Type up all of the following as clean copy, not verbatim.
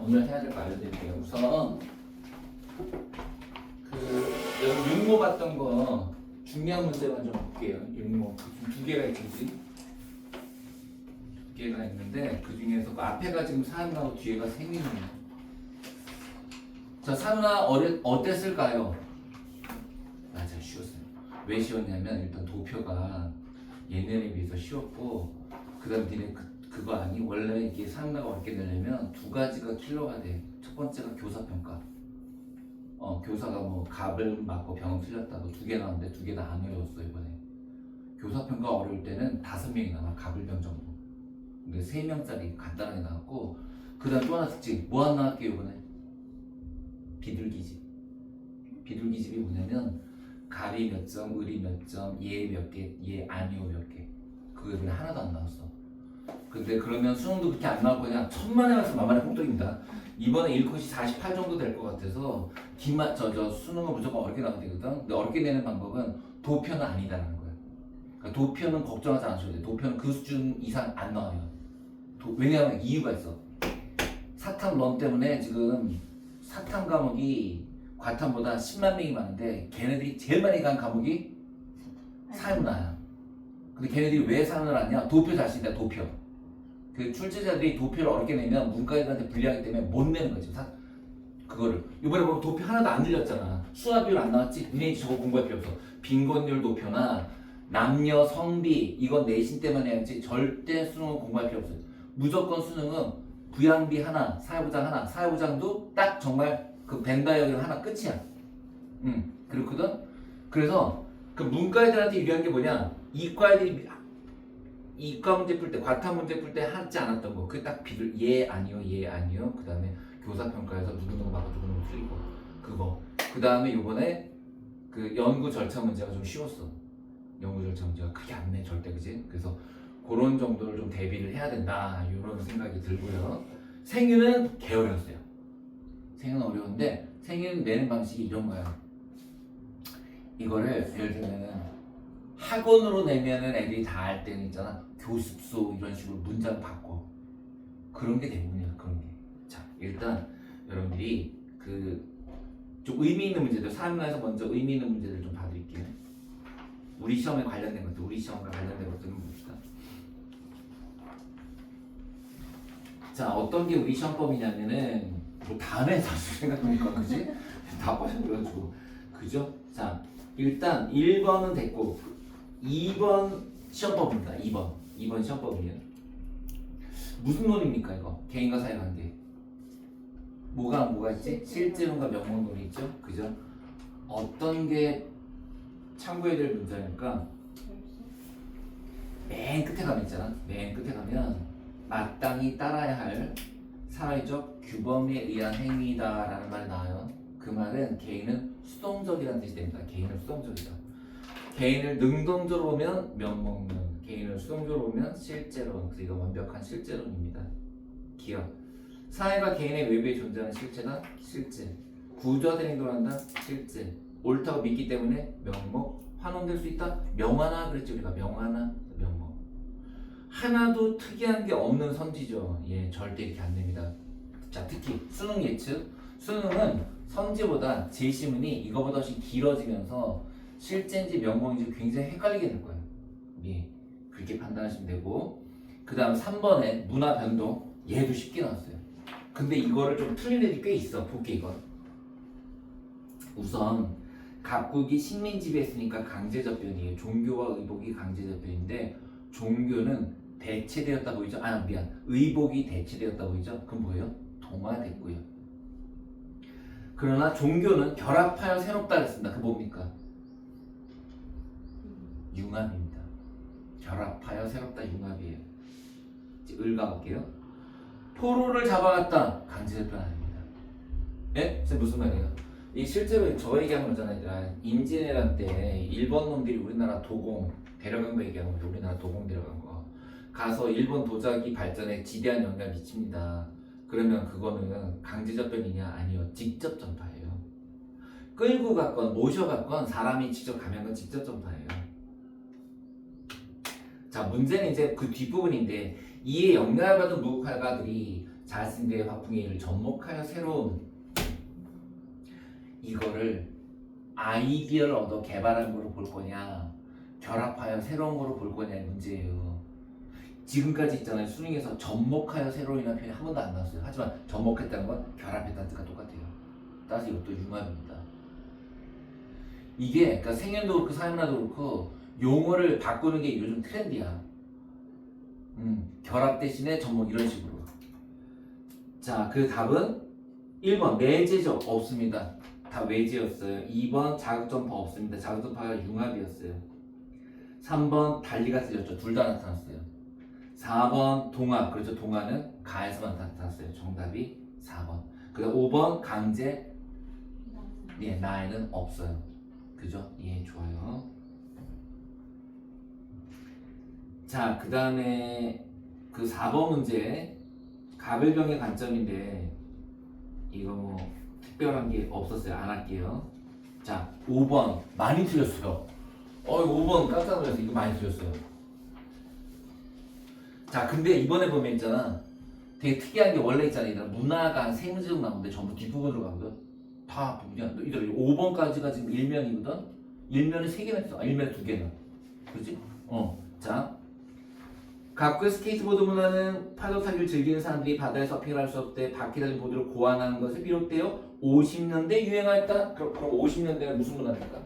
오늘 해야 될 거 알려드릴게요. 우선 여기 육모 봤던 거 중요한 문제만 좀 볼게요. 육모 두 개가 있지. 두 개가 있는데 그 중에서 그 앞에가 지금 사누나고 뒤에가 생민이에요. 자, 사누나 어땠을까요? 맞아, 쉬웠어요. 왜 쉬웠냐면 일단 도표가 얘네에 비해서 쉬웠고, 그다음 니네 그거 아니? 원래 이게 사누나가 어렵게 되려면 두 가지가 킬러가 돼. 첫 번째가 교사평가. 교사가 뭐 갑을 맞고 병을 틀렸다고 두 개 나왔는데 두 개 다 안 외웠어 이번에. 교사평가 어려울 때는 5명이 나와. 갑을 병 정도. 근데 3명짜리 간단하게 나왔고, 그다음 또 하나 특징 뭐 하나 나왔게요 이번에? 비둘기집. 비둘기집이 뭐냐면 갑이 몇 점, 을이 몇 점, 얘 몇 개, 얘 아니오 몇 개. 그거 이번에 하나도 안 나왔어. 근데 그러면 수능도 그렇게 안 나올 거냐? 천만에 말씀 만만의 콩떡입니다. 이번에 1컷이 48 정도 될 것 같아서 수능은 무조건 어렵게 나가야 되거든. 근데 어렵게 내는 방법은 도표는 아니다라는 거야. 그러니까 도표는 걱정하지 않으셔도 돼. 도표는 그 수준 이상 안 나와요. 왜냐하면 이유가 있어. 사탐 런 때문에 지금 사탐 과목이 과탐보다 10만 명이 많은데 걔네들이 제일 많이 간 과목이 사문화야. 근데 걔네들이 왜 사문을 하냐? 도표 자신이다. 도표. 그 출제자들이 도표를 어렵게 내면 문과애들한테 불리하기 때문에 못 내는 거지. 그거를 이번에 보면 도표 하나도 안 들렸잖아. 수화비율 안 나왔지? 니네 저거 공부할 필요 없어. 빈곤율 도표나 남녀 성비 이건 내신 때만 해야지. 절대 수능은 공부할 필요 없어요. 무조건 수능은 부양비 하나, 사회보장 하나, 사회보장도 딱 정말 그 벤다이어는 하나 끝이야. 그렇거든. 그래서 그 문과애들한테 유리한 게 뭐냐? 이과 문제 풀 때, 과탐 문제 풀 때 하지 않았던 거, 그게 딱 얘 아니요, 얘 아니요. 그 다음에 교사평가에서 누구누구 맞고 누구누구 틀리고 그거. 그 다음에 요번에 그 연구 절차 문제가 좀 쉬웠어. 연구 절차 문제가 크게 안 내, 절대, 그지? 그래서 그런 정도를 좀 대비를 해야 된다, 이런 생각이 들고요. 생유는 개 어려웠어요. 생유는 어려운데 생유는 내는 방식이 이런 거야. 이거를 예를 들면은 학원으로 내면은 애들이 다 알 때는 있잖아. 교습소 이런 식으로 문장 바꿔. 그런 게 대부분이야. 그런 게. 자, 일단 여러분들이 그 좀 의미 있는 문제들, 사문화에서 먼저 의미 있는 문제들 좀 봐드릴게요. 우리 시험에 관련된 것들, 우리 시험과 관련된 것들 좀 봅시다. 자, 어떤 게 우리 시험법이냐면은 뭐 다음에 다시 생각하니까 그지? 다 빠져들어가지고 그죠? 자, 일단 1번은 됐고 2번 시험법입니다. 2번 시험법이에요. 무슨 논입니까 이거? 개인과 사회 관계. 뭐가 있지? 실제론과 명문론이 있죠? 그죠? 어떤 게 참고해야 될 문제니까 맨 끝에 가면 있잖아. 맨 끝에 가면 마땅히 따라야 할 사회적 규범에 의한 행위다라는 말이 나와요. 그 말은 개인은 수동적이라는 뜻이 됩니다. 개인은 수동적이다. 개인을 능동적으로 보면 면목론, 개인을 수동적으로 보면 실제론. 그래서 이거 완벽한 실제론입니다. 기억. 사회가 개인의 외부에 존재하는 실체다. 실제. 구조화된 행동을 한다. 실제. 옳다고 믿기 때문에 명목. 환원될 수 있다. 명하나 그랬죠 우리가. 명하나, 명목. 하나도 특이한 게 없는 선지죠. 예, 절대 이렇게 안 됩니다. 자, 특히 수능 예측. 수능은 선지보다 제시문이 이거보다 훨씬 길어지면서 실제인지 명목인지 굉장히 헷갈리게 될 거예요. 예, 그렇게 판단하시면 되고, 그 다음 3번에 문화 변동. 얘도 쉽게 나왔어요. 근데 이거를 좀 틀린 애들이 꽤 있어. 볼게 이거. 우선 갑국이 식민 지배했으니까 강제접변이에요. 종교와 의복이 강제접변인데 종교는 대체되었다 보이죠? 의복이 대체되었다 보이죠? 그럼 뭐예요? 동화됐고요. 그러나 종교는 결합하여 새롭다 그랬습니다. 그 뭡니까? 융합입니다. 결합하여 새롭다 융합이에요. 이제 을 가볼게요. 포로를 잡아갔다. 강제접변 아닙니다. 예? 선생님 무슨 말이에요? 이 실제로 저 얘기하는 거잖아요. 임진왜란 때 일본 놈들이 우리나라 도공 데려간 거 얘기하는 거죠. 우리나라 도공 데려간 거. 가서 일본 도자기 발전에 지대한 영향을 미칩니다. 그러면 그거는 강제접변이냐? 아니요. 직접 전파예요. 끌고 갔건 모셔갔건 사람이 직접 가면 건 직접 전파예요. 자, 문제는 이제 그 뒷부분인데 이에 영향을 받은 무역화가들이 자신들의 화풍의 일을 접목하여 새로운 이거를 아이디어를 얻어 개발한 거로 볼 거냐 결합하여 새로운 거로 볼 거냐의 문제예요. 지금까지 있잖아요. 수능에서 접목하여 새로운이라는 표현이 한 번도 안 나왔어요. 하지만 접목했다는 건 결합했다는 뜻과 똑같아요. 따라서 이것도 융합입니다. 이게 그러니까 생연도 그렇고 사연화도 그렇고 용어를 바꾸는 게 요즘 트렌드야. 결합 대신에 접목 이런 식으로. 자, 그 답은 1번 내재적 없습니다. 다 외재였어요. 2번 자극점파 없습니다. 자극점파가 융합이었어요. 3번 달리가 틀렸죠. 둘 다 나타났어요. 4번 동화, 그렇죠. 동화는 가에서만 나타났어요. 정답이 4번. 그 다음 5번 강제, 예, 나에는 없어요. 그죠? 예, 좋아요. 자, 그 다음에 그 4번 문제 가별병의 관점인데 이거 뭐 특별한 게 없었어요. 안 할게요. 자, 5번 많이 틀렸어요. 5번 깜짝 놀랐어요. 이거 많이 틀렸어요. 자, 근데 이번에 보면 있잖아. 되게 특이한 게 원래 있잖아. 문화가 한 3문제 정도 나오는데 전부 뒷부분으로 가거든. 다 부분이야. 이들 5번까지가 지금 1면이거든. 1면이 3개나 있어. 1면에 2개나. 그렇지? 자, 각국의 스케이트보드 문화는 파도 타기를 즐기는 사람들이 바다에 서핑을 수 없을 때 바퀴 달린 보드를 고안하는 것에 비롯되어 50년대 유행하였다. 그럼 50년대가 무슨 문화입니까?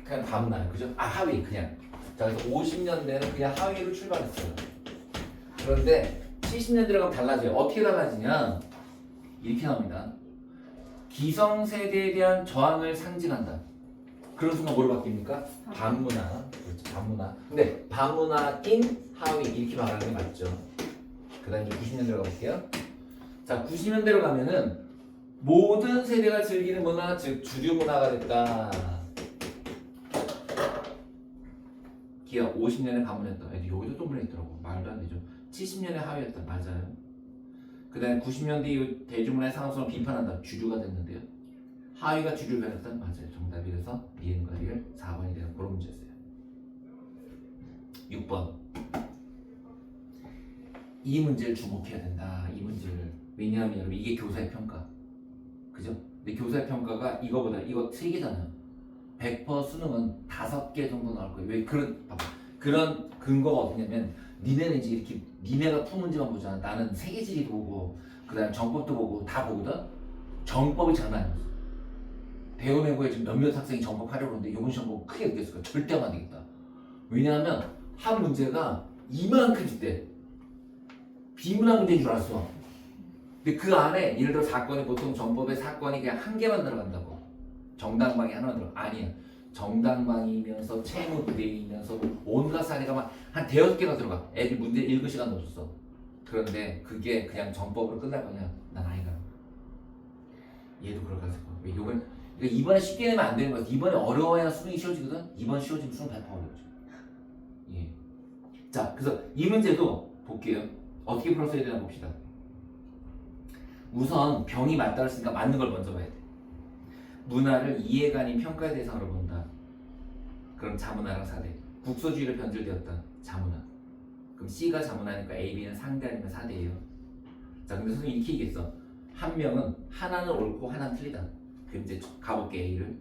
그냥 밤나요. 그죠? 하위 그냥. 자, 그래서 50년대는 그냥 하위로 출발했어요. 그런데 70년대로 가면 달라져요. 어떻게 달라지냐? 이렇게 나옵니다. 기성세대에 대한 저항을 상징한다. 그런 순간 뭐로 바뀝니까? 반문화. 그렇죠, 반문화. 근데 반문화인 하위 이렇게 말하는 게 맞죠. 그 다음에 90년대로 가볼게요. 자, 90년대로 가면은 모든 세대가 즐기는 문화, 즉 주류 문화가 됐다. 기억 50년에 반문했다. 여기도 또 문했더라고. 말도 안 되죠. 70년에 하위였다. 맞아요. 그 다음에 90년대 이후 대중문화의 상업성을 비판한다. 주류가 됐는데요. 하위가 주류를 변했다. 맞아요. 정답이 그래서 니은과 리을 4번이 되는 그런 문제였어요. 6번. 이 문제를 주목해야 된다. 이 문제를. 왜냐하면 여러분 이게 교사의 평가. 그죠? 근데 교사의 평가가 이거 3개잖아요. 100% 수능은 5개 정도 나올 거예요. 왜 그런 근거가 어디냐면 니네는 이제 이렇게 니네가 푼 문제만 보잖아. 나는 세계지리도 보고 그다음 정법도 보고 다 보거든. 정법이 장난 아니었어. 대우내고에 지금 몇몇 학생이 정법 하려고 하는데 이번 시험 보고 크게 느꼈을 거야. 절대 안 되겠다. 왜냐하면 한 문제가 이만큼 있대. 비문학 문제인 줄 알았어. 근데 그 안에 예를 들어 사건이 보통 정법의 사건이 그냥 한 개만 들어간다고. 정당방위 하나만 들어. 아니야. 정당방위면서 채무 불이익이면서 온갖 사례가 막 한 5개가 들어가. 애들 문제 읽을 시간도 없었어. 그런데 그게 그냥 정법으로 끝날 거냐? 난 아니다. 얘도 그럴 가능성이 있고. 왜 요걸 그러니까 이번에 쉽게 내면 안 되는 거야. 이번에 어려워야 수능이 쉬워지거든. 이번 쉬워지면 수능 100% 어려워져. 예. 자, 그래서 이 문제도 볼게요. 어떻게 풀었어야 되나 봅시다. 우선 병이 맞다 했으니까 맞는 걸 먼저 봐야 돼. 문화를 이해가 아닌 평가의 대상으로 본다. 그럼 자문화랑 사대. 국소주의로 변질되었다. 자문화. 그럼 C가 자문화니까 A, B는 상대 아니면 사대예요. 자, 근데 선생님이 이렇게 얘기했어. 한 명은 하나는 옳고 하나는 틀리다. 그럼 이제 가볼게 A를.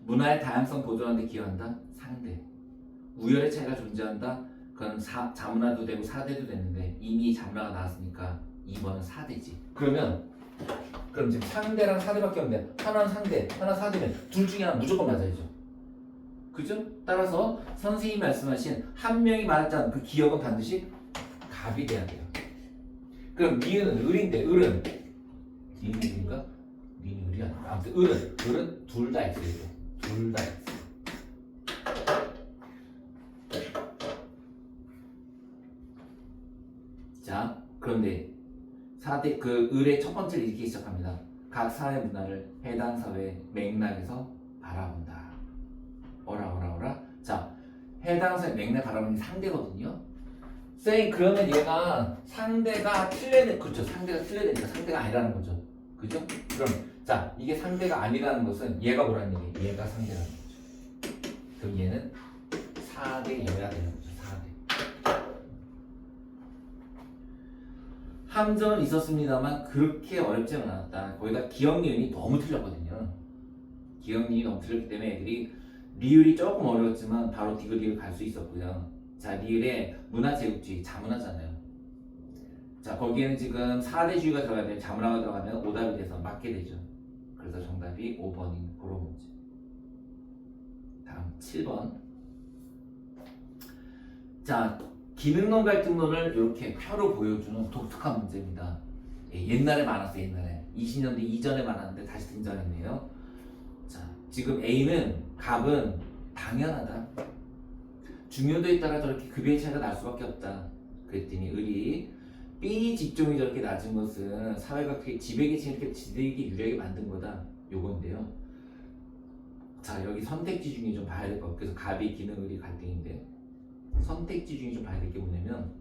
문화의 다양성 보존하는 데 기여한다. 상대. 우열의 차이가 존재한다. 그건 자문화도 되고 사대도 되는데 이미 자문화가 나왔으니까 2번은 사대지. 그럼 지금 상대랑 사대밖에 없는데 하나는 상대, 하나 사대면 둘 중에 하나 무조건 맞아야죠. 그죠? 따라서 선생님이 말씀하신 한 명이 맞았다는 그 기억은 반드시 갑이 돼야 돼요. 그럼 니은 을인데 을은 니은 을인가? 니은 을이 아니고 아무튼 을은 둘 다 X예요. 둘 다 X. 자, 그런데 사대 그 을의 첫 번째를 이렇게 시작합니다. 각 사회 문화를 해당 사회 맥락에서 바라본다. 어라. 자, 해당 사회 맥락 바라보는 게 상대거든요. 쌤 그러면 얘가 상대가 틀려야 그렇죠. 상대가 틀려야 되니까 상대가 아니라는 거죠. 그죠? 그럼 자, 이게 상대가 아니라는 것은 얘가 뭐라는 얘기? 얘가 상대라는 거죠. 그럼 얘는 4대 얘가 되는 거죠. 4대. 함정은 있었습니다만 그렇게 어렵지는 않았다. 거기다 기억 니은이 너무 틀렸거든요. 기억 니은이 너무 틀렸기 때문에 애들이 리을이 조금 어려웠지만 바로 디귿 갈 수 있었고요. 자, 리을에 문화제국주의 자문하잖아요. 자, 거기에는 지금 4대주의가 들어가야 되면 자문화가 들어가면 오답이 돼서 맞게 되죠. 그래서 정답이 5번인 그런 문제. 다음 7번. 자, 기능론 갈등론을 이렇게 표로 보여주는 독특한 문제입니다. 예, 옛날에 많았어요. 옛날에 20년대 이전에 많았는데 다시 등장했네요. 자, 지금 A는 값은 당연하다. 중요도에 따라 저렇게 급의 차이가 날 수밖에 없다. 그랬더니 을이 B 직종이 저렇게 낮은 것은 사회가 지배계층이 이렇게 지배에게 유리하게 만든 거다. 요건데요. 자, 여기 선택지 중에 좀 봐야 될 것 같아요. 그래서 갑이 기능 을이 갈등인데 선택지 중에 좀 봐야 될 게 뭐냐면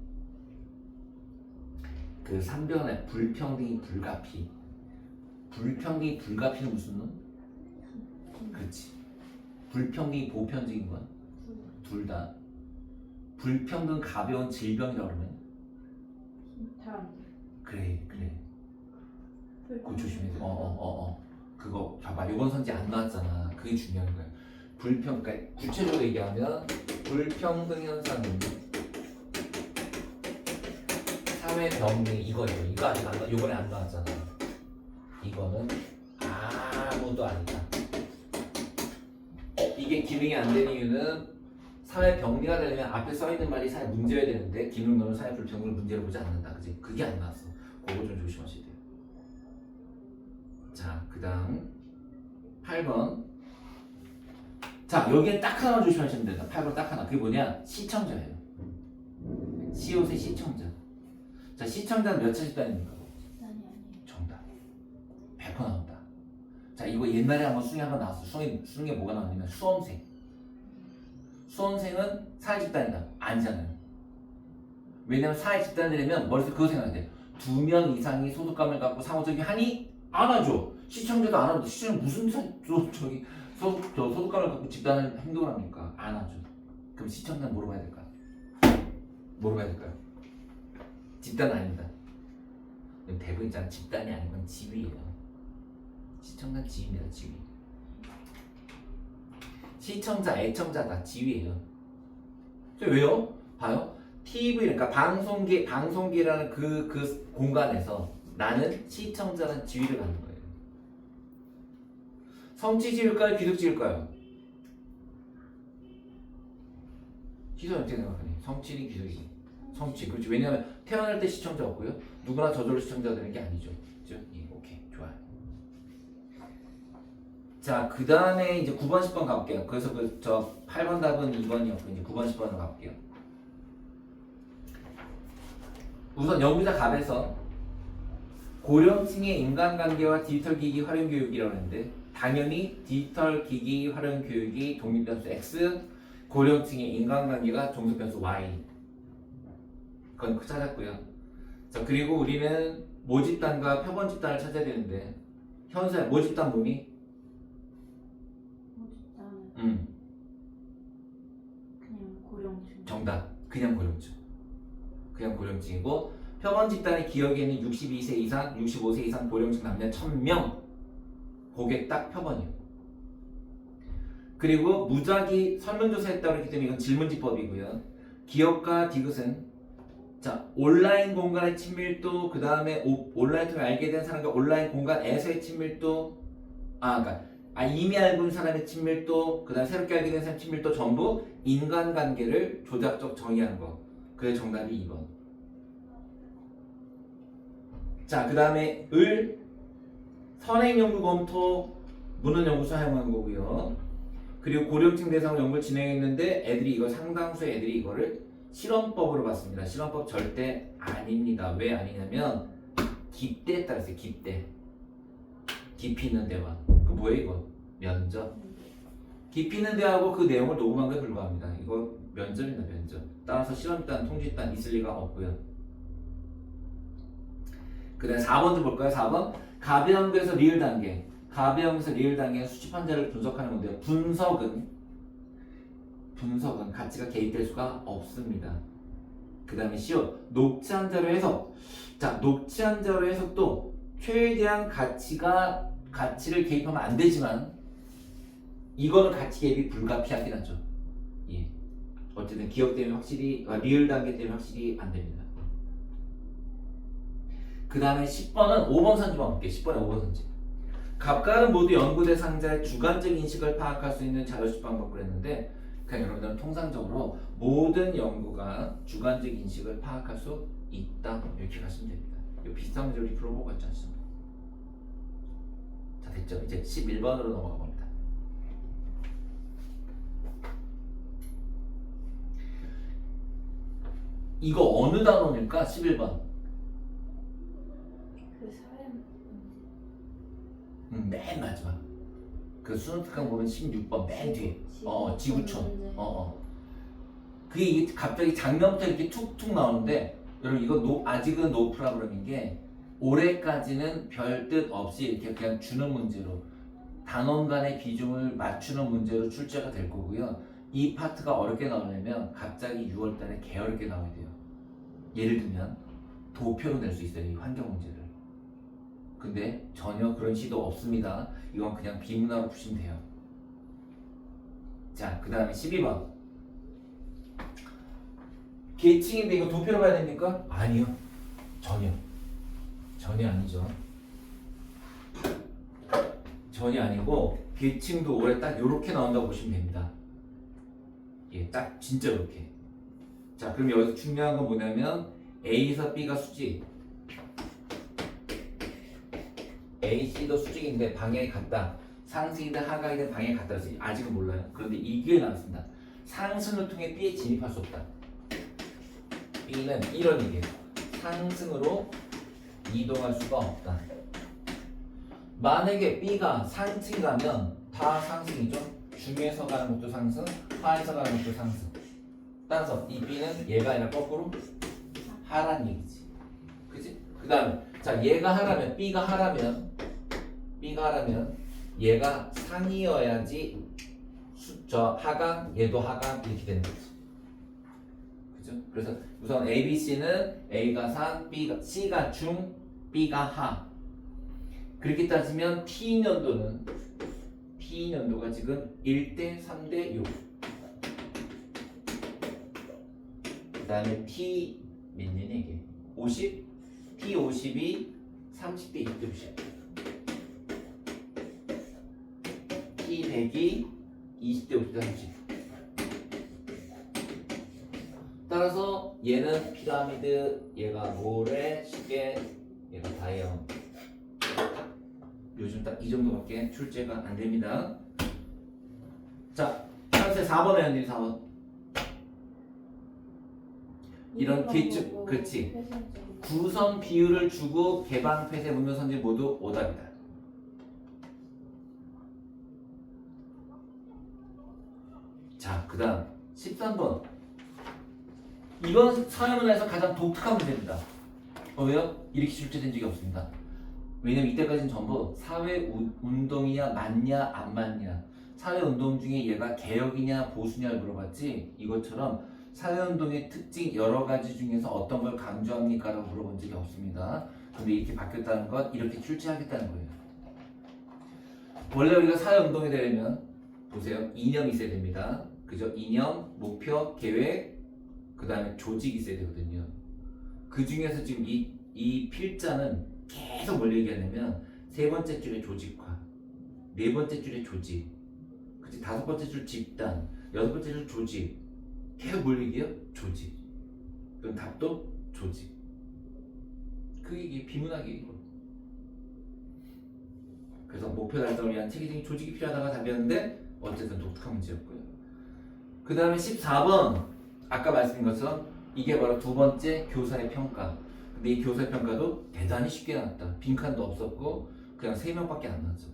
그 3번에 불평등이 불가피. 불평등이 불가피는 무슨 놈? 그렇지. 불평등이 보편적인 건? 둘 다. 불평등 가벼운 질병이라고 그러면? 그래. 그거 조심해야 돼. 그거 봐봐. 요번 선지 안 나왔잖아. 그게 중요한 거야. 그러니까 구체적으로 얘기하면 불평등 현상은 사회 병리 이거예요. 이거 아직 안 나. 요번에 안 나왔잖아. 이거는 아무도 아니다. 이게 기능이 안 되는 이유는 사회 병리가 되려면 앞에 써 있는 말이 사회 문제여야 되는데 기능론은 사회 불평등을 문제로 보지 않는다. 그지? 그게 안 나왔어. 그거 좀 조심하셔야 돼요. 자, 그다음 8번. 자, 여기에 딱 하나 조심하시면 된다. 8번 딱 하나. 그게 뭐냐? 시청자예요. 시옷의 시청자. 자, 시청자는 몇 차 집단입니까? 정답. 100% 나온다. 자, 이거 옛날에 한번 수능에 한번 나왔어. 수능에 뭐가 나왔냐면 수험생. 수험생은 사회 집단이다. 아니잖아요. 왜냐면 사회 집단이 되면 머릿속에 그거 생각해야 돼. 2명 이상이 소속감을 갖고 상호적인 하니 안 하죠. 시청자도 안 하고 시청자 무슨 소속감을 갖고 집단을 행동을 합니까? 안 하죠. 그럼 시청자는 뭐로 봐야 될까? 뭐로 봐야 될까요? 집단 아닙니다. 대부분 있잖아. 집단이 아닌 건 지위예요. 시청자는 지위입니다. 지위. 시청자, 애청자다. 지위예요. 왜요? 봐요. TV 그러니까 방송기라는 그 공간에서 나는 시청자는 지위를 갖는 거예요. 성취지일까요? 귀득지일까요? 희선 어떻게 생각하니? 성취니 귀득이? 성취. 그렇지. 왜냐하면 태어날 때 시청자 없고요. 누구나 저절로 시청자 되는 게 아니죠. 그렇죠? 예, 오케이. 좋아요. 자, 그 다음에 이제 9번, 10번 가볼게요. 그래서 저 8번 답은 2번이었고 이제 9번, 10번으로 가볼게요. 우선 연구자 갑에서 고령층의 인간관계와 디지털 기기 활용 교육이라고 하는데 당연히 디지털 기기 활용 교육이 독립변수 X, 고령층의 인간관계가 종속변수 Y. 그건 찾았고요. 자, 그리고 우리는 모집단과 표본집단을 찾아야 되는데 현수야 모집단 뭐니? 모집단은 그냥 고령층. 정답. 그냥 고령층이고 표본집단의 기억에는 62세 이상, 65세 이상 고령층 남녀 1000명. 그게 딱 표본이에요. 그리고 무작위 설문조사했다고 했기 때문에 이건 질문지법이고요. 기억과 디귿은 자 온라인 공간의 친밀도, 그 다음에 온라인 통해 알게 된 사람과 온라인 공간에서의 친밀도, 그러니까 이미 알고 있는 사람의 친밀도, 그 다음에 새롭게 알게 된 사람의 친밀도 전부 인간관계를 조작적 정의하는 거. 그게 정답이 2번. 자, 그 다음에 선행연구 검토 문헌연구소 사용하는 거고요. 그리고 고령층 대상으로 연구를 진행했는데 애들이 이거 상당수의 애들이 이거를 실험법으로 봤습니다. 실험법 절대 아닙니다. 왜 아니냐면 깊대에 따라서 깊대. 깊이 있는 대화. 그 뭐예요 이거? 면접. 깊이 있는 대화하고 그 내용을 녹음한 거에 불과합니다. 이거 면접입니다. 면접. 따라서 실험단, 통지단 있을 리가 없고요. 그 다음에 4번 좀 볼까요? 4번 가변도에서 리을 단계. 가변도에서 리을 단계는 수집 환자를 분석하는 건데요. 분석은 가치가 개입될 수가 없습니다. 그 다음에 시옷 녹지 한 자료 해석. 자, 녹지 한 자료 해석도 최대한 가치를 개입하면 안 되지만 이거는 가치 개입이 불가피하긴 하죠. 예. 어쨌든 기억 때문에 확실히 리을 단계 때문에 확실히 안 됩니다. 그 다음에 10번은 5번 선지만 볼게요. 10번에 5번 선지. 값과는 모두 연구 대상자의 주관적 인식을 파악할 수 있는 자료식 방법을 했는데 그냥 여러분들은 통상적으로 모든 연구가 주관적 인식을 파악할 수 있다 이렇게 가시면 됩니다. 이 비슷한 문제 우리 풀어보고 있지 않습니까? 자, 됐죠? 이제 11번으로 넘어가 봅니다. 이거 어느 단원일까? 11번. 그 사회 맨 마지막. 그 수능 특강 보면 16번 맨 뒤에. 지구촌. 문제. 그게 이게 갑자기 작년부터 이렇게 툭툭 나오는데 여러분 이거 아직은 노 프로그램인 게 올해까지는 별 뜻 없이 이렇게 그냥 주는 문제로 단원 간의 비중을 맞추는 문제로 출제가 될 거고요. 이 파트가 어렵게 나오려면 갑자기 6월달에 개어렵게 나와야 돼요. 예를 들면 도표로 낼 수 있어요. 이 환경 문제를. 근데 전혀 그런 시도 없습니다. 이건 그냥 비문화로 푸시면 돼요. 자, 그 다음에 12번. 계층인데 이거 도표로 봐야 됩니까? 아니요. 전혀 아니죠. 전혀 아니고 계층도 올해 딱 요렇게 나온다고 보시면 됩니다. 예, 딱 진짜 이렇게. 자, 그럼 여기서 중요한 건 뭐냐면 A에서 B가 수직, A, C도 수직인데 방향이 같다. 상승이든 하강이든 방향이 같다. 그래서 아직은 몰라요. 그런데 이게 나왔습니다. 상승을 통해 B에 진입할 수 없다. B는 이런 얘기예요. 상승으로 이동할 수가 없다. 만약에 B가 상승이 가면 다 상승이죠. 중에서 가는 것도 상승, 하에서 가는 것도 상승. 따라서 이 B는 얘가 아니라 거꾸로 하란 얘기지. 그치? 그 다음에 자, 얘가 하라면 B가 하라면 얘가 상이어야지 저 하강, 얘도 하강 이렇게 되는 거지. 그죠? 그래서 우선 A, B, C는 A가 상, C가 중, B가 하. 그렇게 따지면 T년도가 지금 1대 3대 6. 그 다음에 T 몇 년이야 이게? 50? T 50이 30대 2대 50. T 100이 20대 50대 30. 따라서 얘는 피라미드, 얘가 모래, 시계, 얘가 다이아몬드. 요즘 딱 이 정도밖에 출제가 안 됩니다. 자, 현재 4번 해야 4번. 이런 계층, 그렇지. 구성 비율을 주고 개방, 폐쇄, 문명, 선지 모두 오답이다. 자, 그 다음 13번. 이건 사회문화에서 가장 독특한 문제입니다. 왜요? 이렇게 출제된 적이 없습니다. 왜냐면 이때까지는 전부 사회운동이냐 맞냐 안 맞냐, 사회운동 중에 얘가 개혁이냐 보수냐를 물어봤지, 이것처럼 사회운동의 특징 여러 가지 중에서 어떤 걸 강조합니까? 라고 물어본 적이 없습니다. 근데 이렇게 바뀌었다는 것, 이렇게 출제하겠다는 거예요. 원래 우리가 사회운동이 되려면 보세요. 이념이 있어야 됩니다. 그죠? 이념, 목표, 계획, 그 다음에 조직이 있어야 되거든요. 그 중에서 지금 이 필자는 계속 뭘 얘기하냐면 세 번째 줄에 조직화, 네 번째 줄에 조직, 그치? 다섯 번째 줄 집단, 여섯 번째 줄 조직. 계속 뭘 얘기해요? 조직. 그럼 답도 조직. 그게 이게 비문학이고. 그래서 목표 달성을 위한 체계적인 조직이 필요하다가 답이었는데 어쨌든 독특한 문제였고요. 그 다음에 14번. 아까 말씀드린 것처럼 이게 바로 두 번째 교사의 평가. 근데 이 교사의 평가도 대단히 쉽게 나왔다. 빈칸도 없었고 그냥 3명밖에 안 나왔잖아.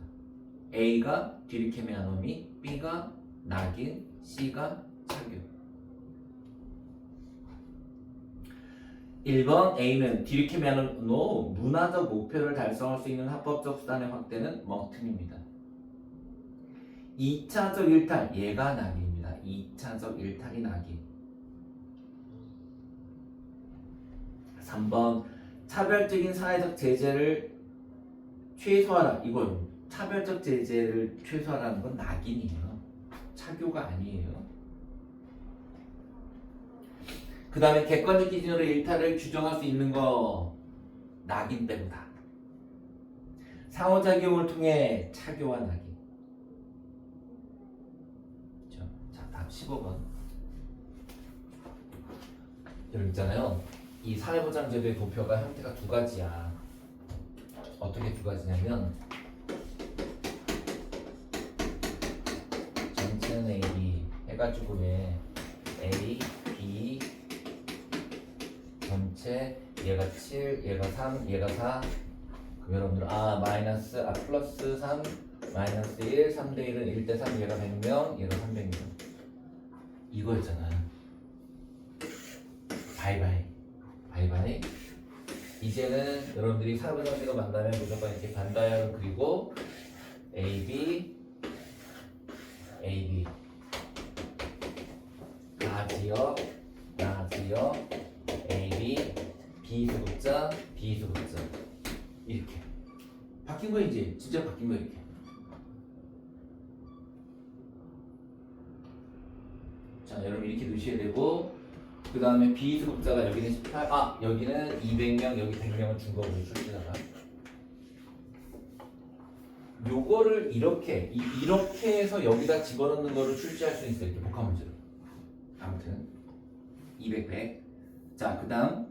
A가 디리케메아노미, B가 낙인, C가 차교. 1번 A는 디리케메아노 문화적 목표를 달성할 수 있는 합법적 수단의 확대는 멍틈입니다. 2차적 일탈, 얘가 낙인입니다. 2차적 일탈이 낙인. 3번 차별적인 사회적 제재를 최소화하라. 이건 차별적 제재를 최소화하라는 건 낙인이에요. 차교가 아니에요. 그 다음에 객관적 기준으로 일탈을 규정할 수 있는 거 낙인 빼고 다. 상호작용을 통해 차교와 낙인. 그렇죠? 자, 답 15번. 여기 있잖아요. 이 사회보장제도의 도표가 형태가 두 가지야. 어떻게 두 가지냐면 전체는 A, B 해가지고 왜 A, B 전체 얘가 7, 얘가 3, 얘가 4 그럼 여러분들 마이너스 플러스 3 마이너스 1 3대 1은 1대 3 얘가 100명 얘가 300명 이거였잖아요. 바이바이. 이제는 여러분들이 사회보장제도 만나면 무조건 이렇게 반다이아를 그리고 AB 나지역 AB B수급자 이렇게 바뀐 거 이제 진짜 바뀐 거 이렇게. 자 여러분 이렇게 넣으셔야 되고 그 다음에 B수급자가 여기는 18 여기는 200명 여기 100명을 준 거고 출제자가 요거를 이렇게 해서 여기다 집어넣는 거를 출제할 수 있어요. 이렇게 복합 문제로. 아무튼 200, 100. 자, 그 다음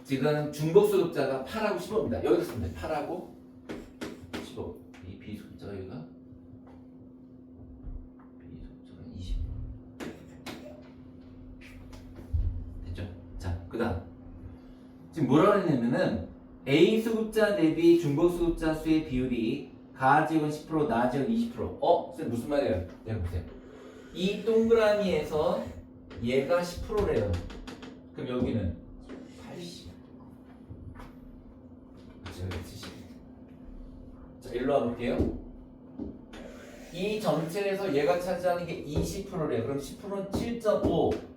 지금 중복수급자가 8하고 15입니다. 여기서 쓰면 돼. 8하고 15. 이 B수급자가 여기가 B수급자가 20. 됐죠? 자, 그 다음 지금 뭐라고 했냐면은 A 수급자 대비 중복 수급자 수의 비율이 가 지역은 10%, 나 지역은 20%. 선생님 무슨 말이에요? 내가 보세요. 이 동그라미에서 얘가 10%래요. 그럼 여기는 80. 제가 70. 자, 일로 와볼게요. 이 전체에서 얘가 차지하는 게 20%래요. 그럼 10%는 7.5.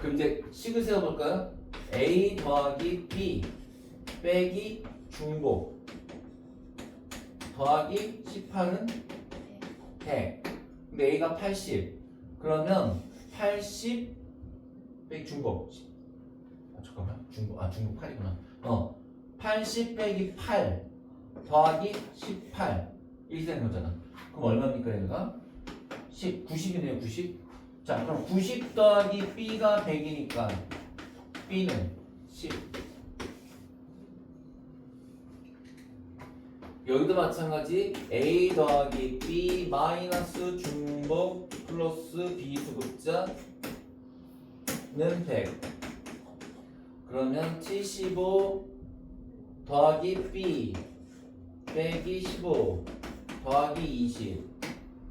그럼 이제 식을 세워볼까요? A 더하기 B 빼기 중복 더하기 18은 100. 근데 A가 80. 그러면 80 빼기 중복. 잠깐만. 중복 8이구나. 80 빼기 8 더하기 18 이렇게 되는 거잖아. 그럼 얼마입니까 얘가? 90이네요. 90. 자, 그럼 90 더하기 B가 100이니까 B는 10. 여기도 마찬가지 A 더하기 B 마이너스 중복 플러스 B 수급자는 100. 그러면 75 더하기 B 빼기 15 더하기 20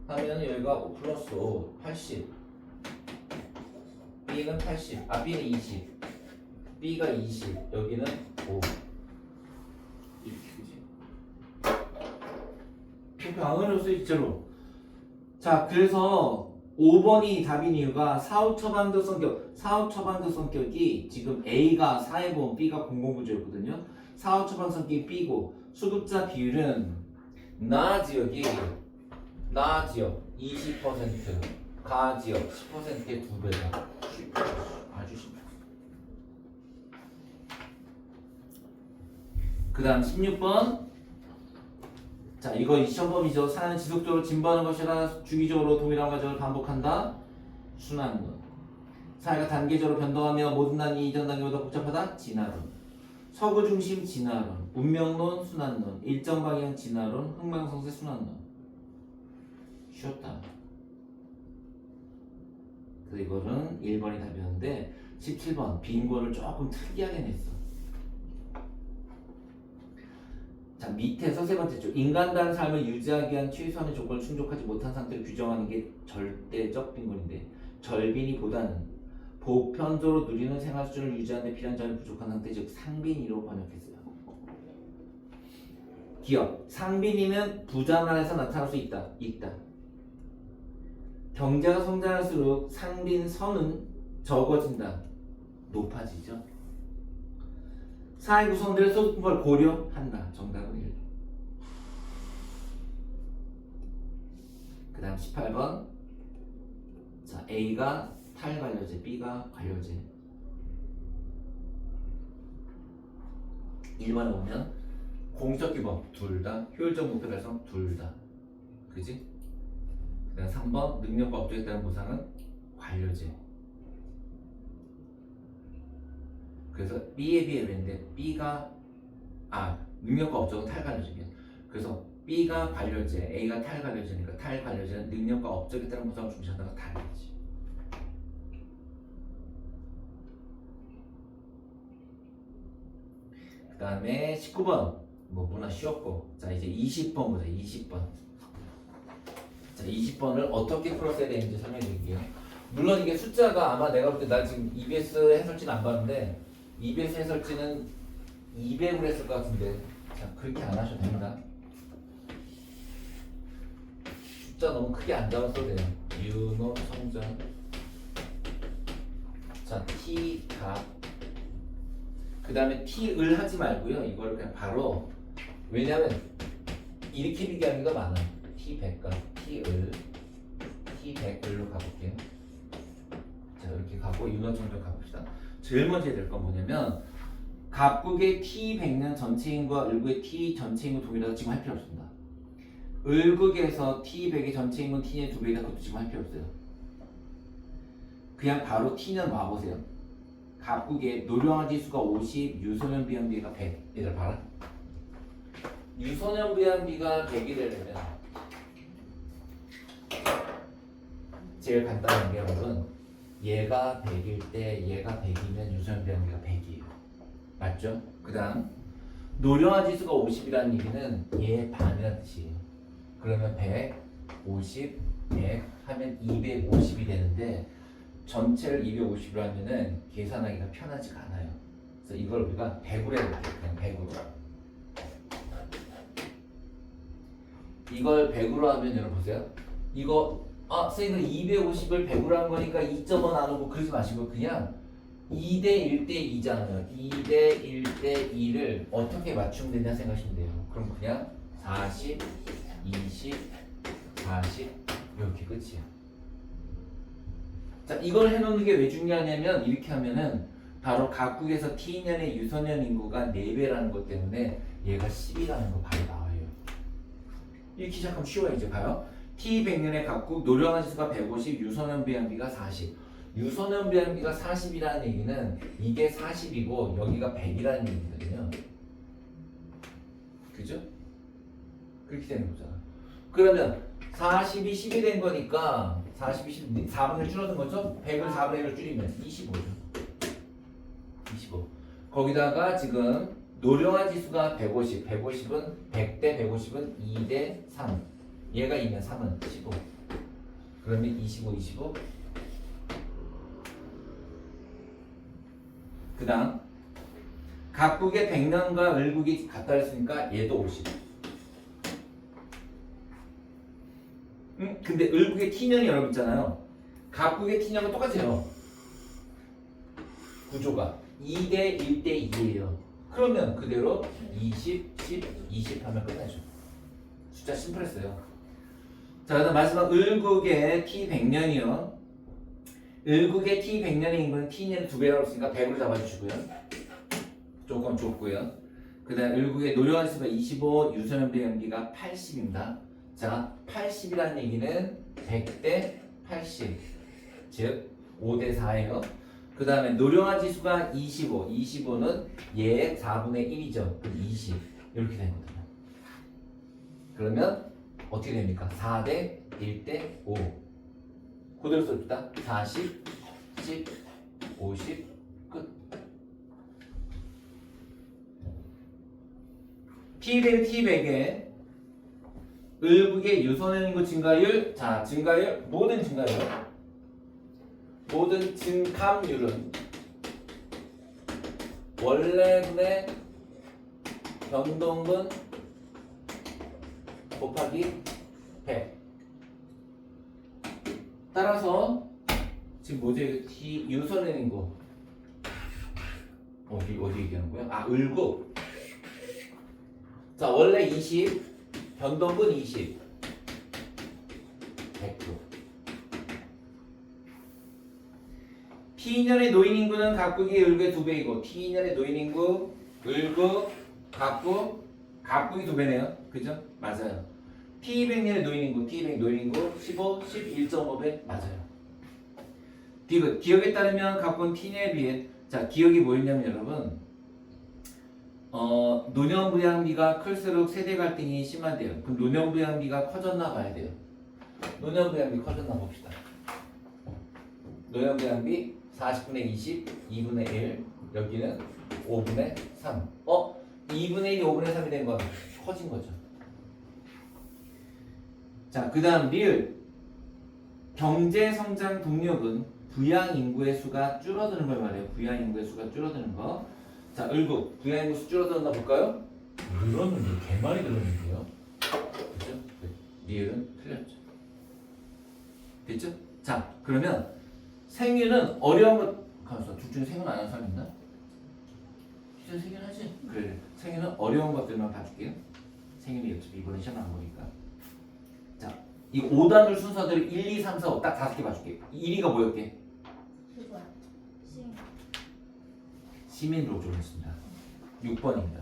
하면 여기가 5 플러스 5 80. B는 80, B는 20, B가 20, 여기는 5. 이렇게 그지? 이렇게 안 어려웠어요, 실제로. 자, 그래서 5번이 답인 이유가 사후처방적 성격이 지금 A가 사회보험, B가 공공부조였거든요. 사후처방 성격이 B고 수급자 비율은 나 지역 20%, 가 지역 10%의 2배다. 아주 쉽다. 그 다음 16번. 자, 이거 시험범위죠. 사회는 지속적으로 진보하는 것이라 주기적으로 동일한 과정을 반복한다. 순환론. 사회가 단계적으로 변동하며 모든 단위 이전 단계보다 복잡하다. 진화론. 서구 중심 진화론. 운명론 순환론. 일정 방향 진화론. 흥망성쇠 순환론. 쉬웠다. 그래서 이거는 1번이 답이었는데 17번 빈곤을 조금 특이하게 냈어. 자, 밑에서 세 번째 쪽 인간다운 삶을 유지하기 위한 최소한의 조건을 충족하지 못한 상태를 규정하는 게 절대적 빈곤인데 절빈이보다는 보편적으로 누리는 생활 수준을 유지하는 데 필요한 점이 부족한 상태 즉 상빈이로 번역했어요. 기억 상빈이는 부자 나라에서 나타날 수 있다. 경제가 성장할수록 상빈선은 적어진다. 높아지죠. 사회 구성들의 소득분포를 고려한다. 정답은 1. 그 다음 18번. 자, A가 탈관료제, B가 관료제. 1번에 보면 공적 규범 둘 다, 효율적 목표 달성 둘 다. 그지? 그 다음 3번 능력과 업적에 따른 보상은 관료제. 그래서 B에 비해 왜인데 B가 능력과 업적은 탈관료제예요. 그래서 B가 관료제, A가 탈관료제니까 탈관료제는 능력과 업적에 따른 보상을 중시한다가 다르지. 그 다음에 19번 뭐구나 쉬웠고, 자 이제 20번 보자. 20번. 자 20번을 어떻게 풀었어야 되는지 설명해 드릴게요. 물론 이게 숫자가 아마 내가 볼 때 나 지금 EBS 해설지는 안 봤는데 EBS 해설지는 200으로 했을 것 같은데, 자 그렇게 안 하셔도 됩니다. 숫자 너무 크게 안 잡았어도 돼요. 윤호 성전. 자 T 값. 그 다음에 T을 하지 말고요. 이걸 그냥 바로, 왜냐면 이렇게 비교하기가 많아요. T100과 T을 T100을로 가볼게요. 자 이렇게 가고 윤호정도 가봅시다. 제일 먼저 해야 될 건 뭐냐면 갑국의 T100는 전체 인구와 을국의 T 전체 인구 동일하다 지금 할 필요 없습니다. 을국에서 T100의 전체 인구 T의 2배이다 그것도 지금 할 필요 없어요. 그냥 바로 T는 와보세요. 갑국의 노령화 지수가 50, 유소년 비양비가 100. 얘들 봐라. 유소년 비양비가 100이 되려면 제일 간단한 비율은 얘가 100일 때 얘가 100이면 유소년 비양비가 100이에요. 맞죠? 그 다음 노령화 지수가 50이라는 얘기는 얘 반이라는 뜻이에요. 그러면 100, 50, 100 하면 250이 되는데 전체를 250으로 하면은 계산하기가 편하지가 않아요. 그래서 이걸 우리가 100으로 해볼게요. 그냥 100으로. 이걸 100으로 하면 여러분 보세요. 이거 선생님 250을 100으로 한 거니까 2.5 나누고 그러지 마시고 그냥 2대 1대 2잖아요. 2대 1대 2를 어떻게 맞추면 되냐 생각하시면 돼요. 그럼 그냥 40, 20, 40 이렇게 끝이야. 자, 이걸 해놓는 게 왜 중요하냐면 이렇게 하면은 바로 각국에서 T년의 유소년 인구가 4배라는 것 때문에 얘가 10이라는 거 바로 나와요. 이렇게 시작하면 쉬워요. 이제 봐요. T100년의 각국 노령화 지수가 150, 유소년 비양비가 40. 유소년 비양비가 40이라는 얘기는 이게 40이고 여기가 100이라는 얘기거든요. 그죠? 그렇게 되는 거잖아. 그러면 40이 10이 된 거니까 40이 10, 4분의 1 줄어든 거죠? 100을 4분의 1로 줄이면 25죠. 25. 거기다가 지금 노령화 지수가 150, 150은 100대 150은 2대 3. 얘가 2면 3은 15. 그러면 25, 25. 그 다음 각국의 100년과 을국이 같다 했으니까 얘도 50. 근데 을국의 T년이 여러분 있잖아요. 각국의 T년과 똑같아요. 구조가 2대 1대 2예요. 그러면 그대로 20, 10, 20 하면 끝나죠. 숫자 심플했어요. 자, 그다음 마지막 을국의 T100년이요. 을국의 T100년의 인구는 T년의 2배라고 했으니까 100으로 잡아주시고요. 조금 좁고요. 그 다음 을국의 노령화 지수가 25, 유소년 비양비가 80입니다. 자, 80이라는 얘기는 100대 80, 즉 5대 4예요. 그 다음에 노령화 지수가 25, 25는 얘의 4분의 1이죠. 그럼 20 이렇게 되는 거잖아요. 그러면 어떻게 됩니까? 4대 1대 5. 그대로 씁시다. 40, 10, 50, 끝. T100, T100의 을국의 유소년 인구 증가율, 자 증가율, 모든 증가율, 모든 증감률은 원래분의 변동분 곱하기 100. 따라서 지금 뭐지? T 유선의 인구 어디 얘기하는 거야? 아 을구. 자 원래 20 변동분 20 100%. T인연의 노인 인구는 갑국이 을구의 2배이고 T인연의 노인 인구 을구 갑국이 2배네요. 그죠? 맞아요. T200년의 노인 인구 T200 노인 인구 15, 11.5배 맞아요. 기억에 따르면 갑군 T년에 비해 자 기억이 뭐였냐면 여러분 노년부양비가 클수록 세대 갈등이 심한데요. 그럼 노년부양비가 커졌나 봐야 돼요. 노년부양비 커졌나 봅시다. 노년부양비 40분의 20, 2분의 1 여기는 5분의 3 2분의 1이 5분의 3이 된 건 커진 거죠. 자, 그 다음 리을 경제성장 동력은 부양인구의 수가 줄어드는 걸 말해요. 부양인구의 수가 줄어드는 거. 자, 을구 부양인구 수 줄어들었나 볼까요? 늘었는데 개많이 늘었는데요. 그죠? 리을은 틀렸죠. 됐죠? 자, 그러면 생유는 어려운 것 가만있어. 둘 중에 생유는 안 하는 사람 있나? 진짜 생유는 하지? 그래. 생유는 어려운 것들만 봐줄게요. 생유는 어차피 이번에 시험 안 보니까. 자, 이 5단을 순서대로 1, 2, 3, 4, 5 딱 5개 봐줄게. 1위가 뭐였게? 그거야. 시민으로 조했습니다. 6번입니다.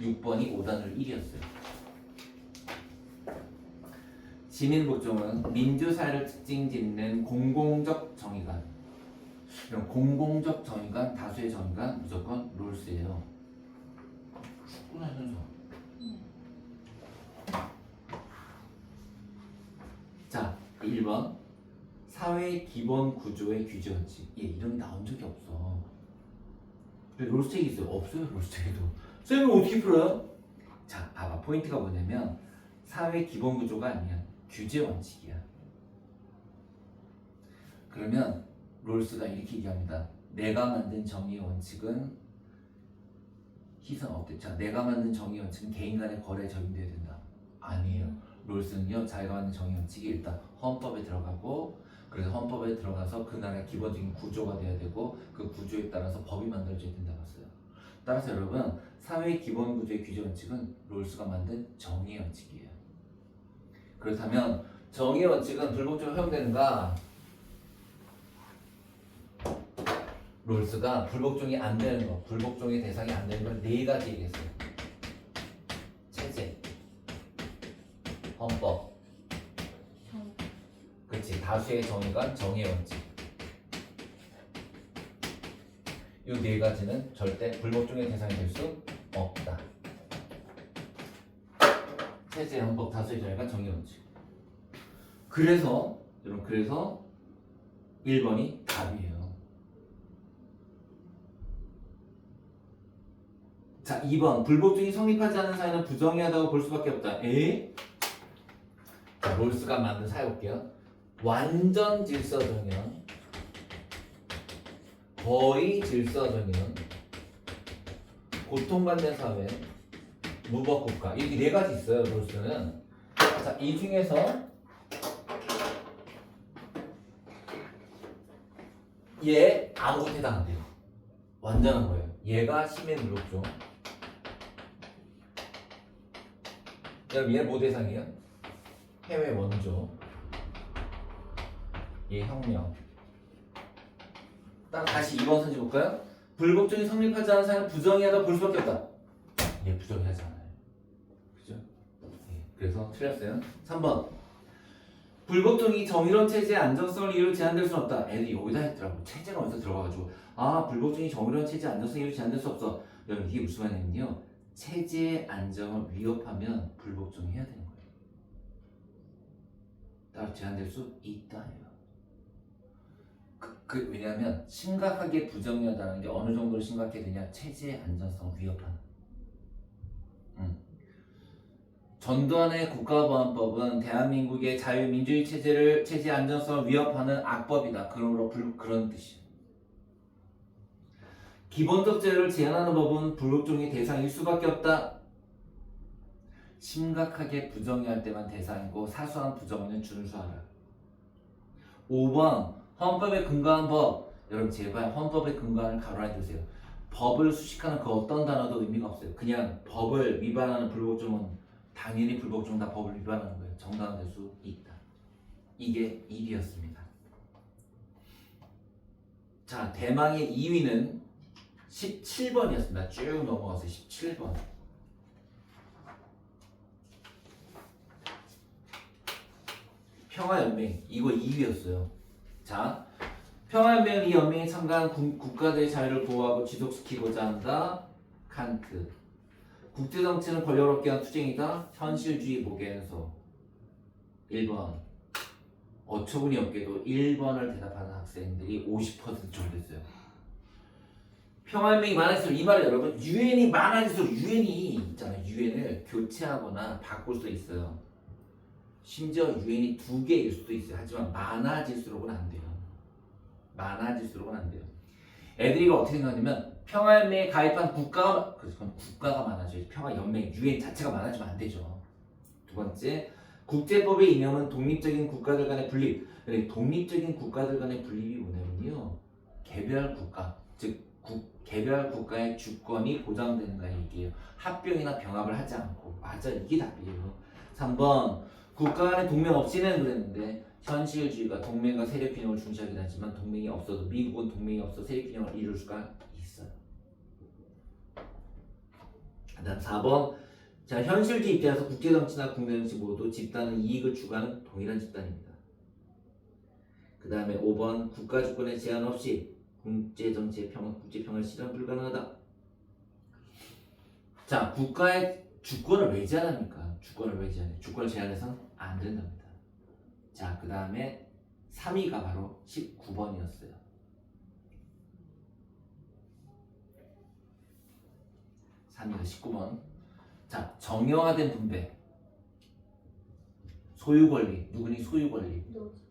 6번이 5단을 1위였어요. 시민복종은 민주사회를 특징 짓는 공공적 정의관. 이런 공공적 정의관, 다수의 정의관 무조건 롤스예요. 축구나 현서. 자, 1번 사회 기본 구조의 규제 원칙. 이름이 나온 적이 없어. 롤스책이 있어요? 없어요. 롤스책에도. 쌤은 어떻게 풀어요? 자, 봐봐. 포인트가 뭐냐면 사회 기본 구조가 아니야. 규제 원칙이야. 그러면 롤스가 이렇게 얘기합니다. 내가 만든 정의의 원칙은 희생 없대. 자, 내가 만든 정의의 원칙은 개인 간의 거래에 적용돼야 된다. 아니에요. 롤스는요, 자기가 만든 정의 원칙이 일단 헌법에 들어가고, 그래서 헌법에 들어가서 그 나라의 기본적인 구조가 돼야 되고, 그 구조에 따라서 법이 만들어져야 된다고 했어요. 따라서 여러분, 사회의 기본 구조의 규제 원칙은 롤스가 만든 정의 원칙이에요. 그렇다면 정의 원칙은 불복종을 허용되는가? 롤스가 불복종이 안 되는 거, 불복종의 대상이 안 되는 걸 4가지 얘기했어요. 체제, 헌법, 그렇지, 다수의 정의관, 정의 원칙. 이 4가지는 절대 불복종의 대상이 될 수 없다. 체제, 헌법, 다수의 정의관, 정의 원칙. 그래서 여러분, 그래서 1번이 답이에요. 자, 2번 불복종이 성립하지 않은 사회는 부정의하다고 볼 수밖에 없다. 자, 롤스가 만든 사회 볼게요. 완전 질서정연, 거의 질서정연, 고통받는 사회, 무법국가. 이렇게 4가지 있어요. 롤스는. 자, 이 중에서 얘 아무것도 해당 안 돼요. 완전한 거예요. 얘가 시민 불복종. 그럼 얘는 뭐 대상이에요? 해외 원조. 얘 혁명. 따라 다시 2번 선지 볼까요? 불복종이 성립하지 않은 사회는 부정의하다 볼 수밖에 없다. 얘 부정의하지 않아요. 그죠? 그래서 틀렸어요. 3번 불복종이 정의로운 체제의 안정성을 이유로 제한될 수는 없다. 애들이 여기다 했더라고. 체제가 어디서 들어가가지고 불복종이 정의로운 체제의 안정성을 이유로 제한될 수 없어. 여러분 이게 무슨 말이냐면요, 체제의 안정을 위협하면 불복종이 해야 되는 거예요. 따라 제한될 수 있다예요. 왜냐하면 심각하게 부정의하다는 게 어느 정도로 심각하게 되냐, 체제의 안정성을 위협하는. 전두환의 국가보안법은 대한민국의 자유민주주의 체제의 안정성을 위협하는 악법이다. 그러므로 그런 뜻이에요. 기본적 자유를 제한하는 법은 불복종의 대상일 수밖에 없다. 심각하게 부정의할 때만 대상이고 사소한 부정의는 준수하라. 5번 헌법에 근거한 법. 여러분 제발 헌법에 근거하는 가로안에 두세요. 법을 수식하는 그 어떤 단어도 의미가 없어요. 그냥 법을 위반하는 불복종은 당연히 불복종 다 법을 위반하는 거예요. 정당화될 수 있다. 이게 1위였습니다. 자, 대망의 2위는 17번이었습니다. 쭉 넘어가서 17번. 평화연맹. 이거 2위였어요. 자, 평화연맹은 이 연맹에 참가한 국가들의 자유를 보호하고 지속시키고자 한다. 칸트. 국제정치는 권력을 한 투쟁이다. 현실주의 모계연소. 1번. 어처구니 없게도 1번을 대답하는 학생들이 50% 졸렸어요. 평화연맹이 많아질수록 이 말은 여러분 유엔이 많아질수록 유엔이 있잖아요. 유엔을 교체하거나 바꿀 수도 있어요. 심지어 유엔이 2개일 수도 있어요. 하지만 많아질수록은 안 돼요. 많아질수록은 안 돼요. 애들이 이거 어떻게 생각하냐면 평화연맹에 가입한 국가가 많아져야지. 평화연맹 유엔 자체가 많아지면 안 되죠. 두 번째, 국제법의 이념은 독립적인 국가들 간의 분립. 독립적인 국가들 간의 분립이 뭐냐면요, 개별 국가, 즉 개별 국가의 주권이 보장되는가 얘기예요. 합병이나 병합을 하지 않고. 맞아, 이게 답이에요. 3번, 국가 간의 동맹 없이는 그랬는데 현실주의가 동맹과 세력균형을 중시하긴 하지만 동맹이 없어도 미국은 동맹이 없어 세력균형을 이룰 수가 있어요. 그 다음 4번, 자, 현실주의 입장에서 국제정치나 국내정치 모두 집단은 이익을 추구하는 동일한 집단입니다. 그 다음에 5번, 국가주권의 제한 없이 국제정치의 국제평화를 실현 불가능하다. 자, 국가의 주권을 왜 제한합니까? 주권을 왜 제한해요? 주권을 제한해서는 안 된답니다. 자, 그 다음에 3위가 바로 19번이었어요. (3위가) 19번. 자, 정형화된 분배. 소유권리. 누구니? 소유권리.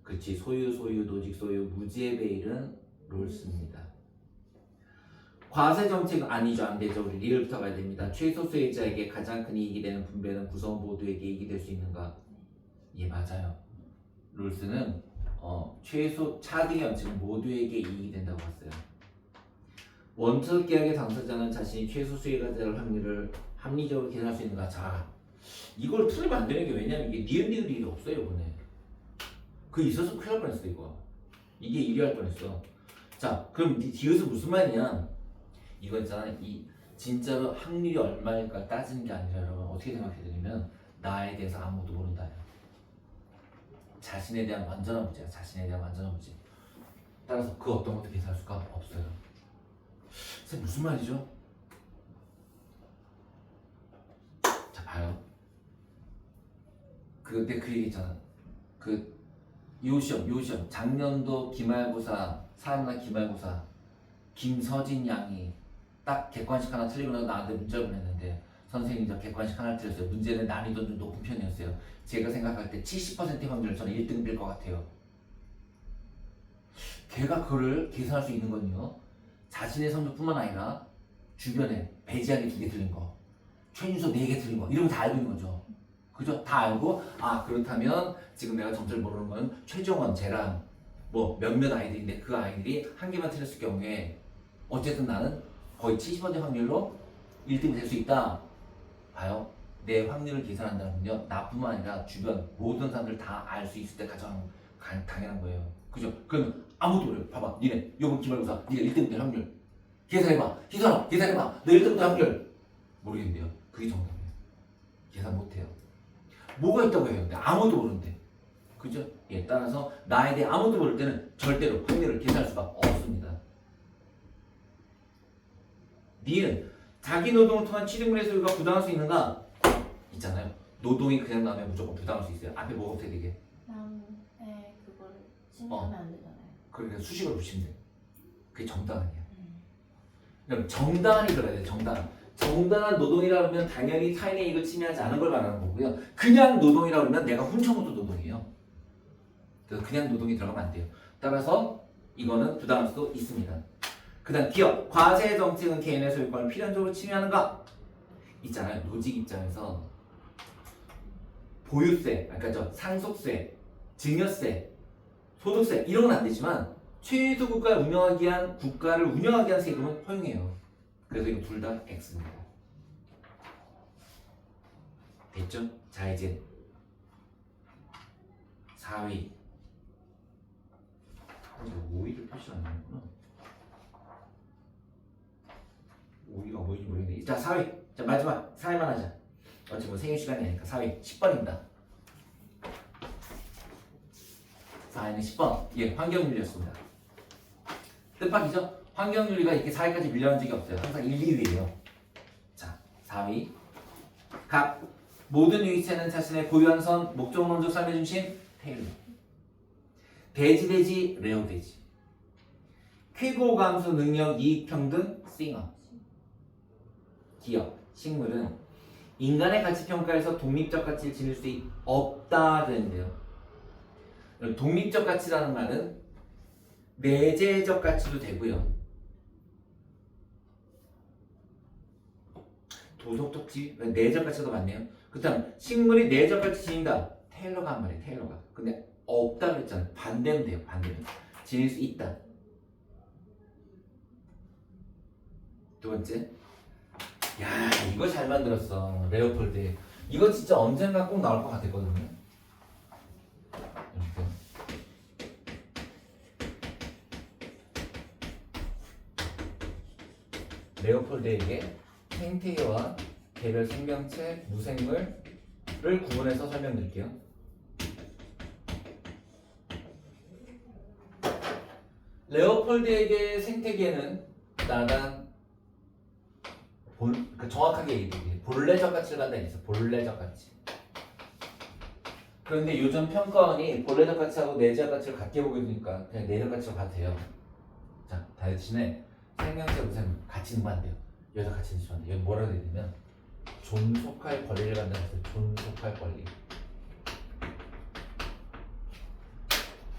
그렇지. 소유, 노직, 무지의 베일은 롤스입니다. 과세 정책은 아니죠. 안 되죠. 우리 리을부터 가야 됩니다. 최소 수혜자에게 가장 큰 이익이 되는 분배는 구성 모두에게 이익이 될 수 있는가? 예, 맞아요. 롤스는 최소 차등의 원칙은 모두에게 이익이 된다고 봤어요. 원칙 계약의 당사자는 자신이 최소 수혜가 될 확률을 합리적으로 계산할 수 있는가? 자, 이걸 틀리면 안 되는 게 왜냐면 이게 니은이 없어요, 이번에. 그 있어서 큰일 날 뻔했어, 이거. 이게 1위 할 뻔했어. 자, 그럼 디귿은 무슨 말이냐? 이거 있잖아, 이 진짜로 확률이 얼마일까 따지는 게 아니라 여러분 어떻게 생각해야 되냐면 나에 대해서 아무도 모른다. 자신에 대한 완전한 무지야. 자신에 대한 완전한 무지. 따라서 그 어떤 것도 계산할 수가 없어요. 선생님 무슨 말이죠? 자, 봐요. 근데 그 얘기 있잖아. 요 시험 작년도 기말고사 사학년 기말고사 김서진 양이 딱 객관식 하나 틀리고 나서 나한테 문자를 보냈는데 선생님 저 객관식 하나 틀렸어요. 문제는 난이도 좀 높은 편이었어요. 제가 생각할 때 70%의 확률 저는 1등 빌 것 같아요. 걔가 그걸 계산할 수 있는 건요, 자신의 성적뿐만 아니라 주변에 배지하기 2개 틀린 거, 최윤서 4개 틀린 거 이런 거 다 알고 있는 거죠. 그죠? 다 알고 그렇다면 지금 내가 점수를 모르는 건 최정원 쟤랑 뭐 몇몇 아이들인데 그 아이들이 한 개만 틀렸을 경우에 어쨌든 나는 거의 70% 확률로 1등이 될 수 있다. 봐요. 내 확률을 계산한다는 건요, 나뿐만 아니라 주변 모든 사람들 다 알 수 있을 때 가장 당연한 거예요. 그죠? 그럼 아무도 모르요. 봐봐, 니네 요번 기말고사 니가 1등 될 확률 계산해봐. 희선아 계산해봐. 너 1등 될 확률 모르겠는데요. 그게 정답이에요. 계산 못해요. 뭐가 있다고 해요? 근데 아무도 모르는데. 그죠? 예, 따라서 나에 대해 아무도 모를 때는 절대로 확률을 계산할 수가 없습니다. 니은, 자기 노동을 통한 취득물의 소유가 부당할 수 있는가? 있잖아요. 노동이 그냥 나오면 무조건 부당할 수 있어요. 앞에 뭐가 어떻게 되게? 남의 그거를 신뢰하면 안 되잖아요. 그러니까 수식어를 붙이면 돼. 그게 정당 아니야. 그럼 정당한이 들어야 돼. 정당한 노동이라 그러면 당연히 타인의 이익을 침해하지 않은 걸 말하는 거고요. 그냥 노동이라 그러면 내가 훔쳐먹어도 노동이에요. 그래서 그냥 노동이 들어가면 안 돼요. 따라서 이거는 부당할 수도 있습니다. 그 다음 기업, 과세 정책은 개인의 소유권을 필연적으로 침해하는가? 있잖아요. 노직 입장에서 보유세, 그러니까 상속세, 증여세, 소득세 이런 건 안 되지만 최소 국가를 운영하기 위한 국가를 운영하기 위한 세금은 허용해요. 그래서 이거 둘 다 X입니다. 됐죠? 자 이제 4위 5위를 표시 안 하는구나. 5위가 뭐인지 모르겠네. 자 4위 자 마지막 4위만 하자. 어차피 뭐 생일 시간이니까 4위 10번입니다. 4위는 10번 예 환경윤리였습니다. 뜻밖이죠? 환경윤리가 이렇게 4위까지 밀려난 적이 없어요. 항상 1, 2위예요. 자 4위 각 모든 유기체는 자신의 고유한 선, 목적론적 삶의 중심, 테일러. 대지대지, 레오대지. 쾌고 감수 능력 이익 평등, 싱어. 기업, 식물은 인간의 가치 평가에서 독립적 가치를 지닐 수 없다 되는데요. 독립적 가치라는 말은 내재적 가치도 되고요. 도덕적 지 내적 가치가 더 많네요. 그다음 식물이 내적 가치 지닌다. 테일러가 한 말이에요. 테일러가. 근데 없다 그랬잖아요. 반대면 돼요. 반대면 지닐 수 있다. 두 번째, 야 이거 잘 만들었어. 레오폴드. 이거 진짜 언젠가 꼭 나올 것 같았거든요. 이렇게. 레오폴드에게 생태계와 개별 생명체, 무생물을 구분해서 설명드릴게요. 레오폴드에게 생태계는 나단 정확하게 얘기해 본래적 가치를 갖다 있어. 본래적 가치. 그런데 요즘 평가원이 본래적 가치하고 내재적 가치를 같게 보게 되니까 그냥 내적 가치로 봐도 돼요. 자, 대신에 생명체, 무생물 가치는 뭐 안 돼요. 여기다 같이 넣으시면 안 돼요. 여기 뭐라고 해야 되냐면 존속할 권리를 갖는다 해서 존속할 권리.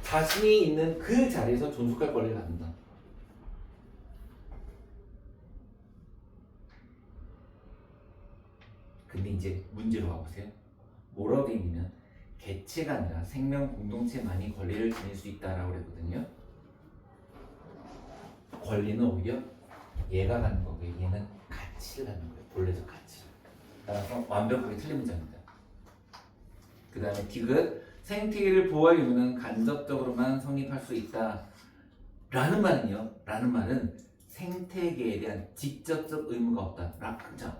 자신이 있는 그 자리에서 존속할 권리를 갖는다. 근데 이제 문제로 가보세요. 뭐라고 되어 있냐면 개체가 아니라 생명 공동체만이 권리를 지닐 수 있다라고 그랬거든요. 권리는 오히려 얘가 갖는 거고요. 얘는 가치를 갖는 거예요. 본래적 가치. 따라서 완벽하게 틀린 문장입니다. 그 다음에 디귿 생태계를 보호할 의무는 간접적으로만 성립할 수 있다. 라는 말은요. 라는 말은 생태계에 대한 직접적 의무가 없다. 그죠?